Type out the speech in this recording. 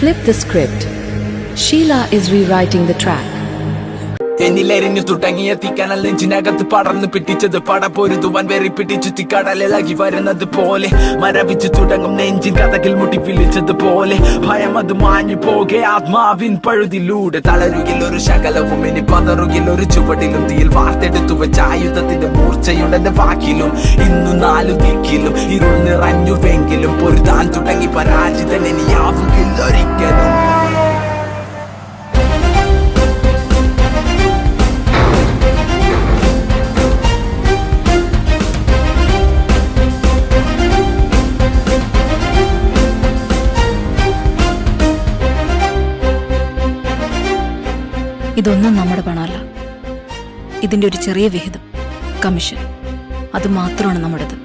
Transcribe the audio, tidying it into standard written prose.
Flip the script. Sheila is rewriting the track. എന്നിലെരിഞ്ഞു തുടങ്ങിയ തീക്കനൽ നെഞ്ചിനകത്ത് പടർന്നു പിടിച്ചത് പടപൊരുതുവാൻ വെറി പിടിച്ചു തീക്കടലിളകി വരുന്നത് പോലെ മരവിച്ചു തുടങ്ങും നെഞ്ചിൻ കഥകിൽ മുട്ടി വിളിച്ചതുപോലെ ഭയം അത് മാഞ്ഞു പോകെ ആത്മാവിൻ പഴുതിലൂടെ തളരുകിൽ ഒരു ശകലവും ഇനി പതറുകിൽ ഒരു ചുവടിലും തീയിൽ വാർത്തെടുത്തു വെച്ച ആയുധത്തിന്റെ മൂർച്ചയുടെ വാക്കിലും ഇന്നു നാലു ദിക്കിലും ഇരുൾ നിറഞ്ഞുവെങ്കിലും പൊരുതാൻ തുടങ്ങി പരാജിതൻ ഇനിയാവുകില്ല ഒരിക്കലും. ഇതൊന്നും നമ്മുടെ പണമല്ല. ഇതിൻ്റെ ഒരു ചെറിയ വിഹിതം കമ്മീഷൻ അത് മാത്രമാണ് നമ്മുടേത്.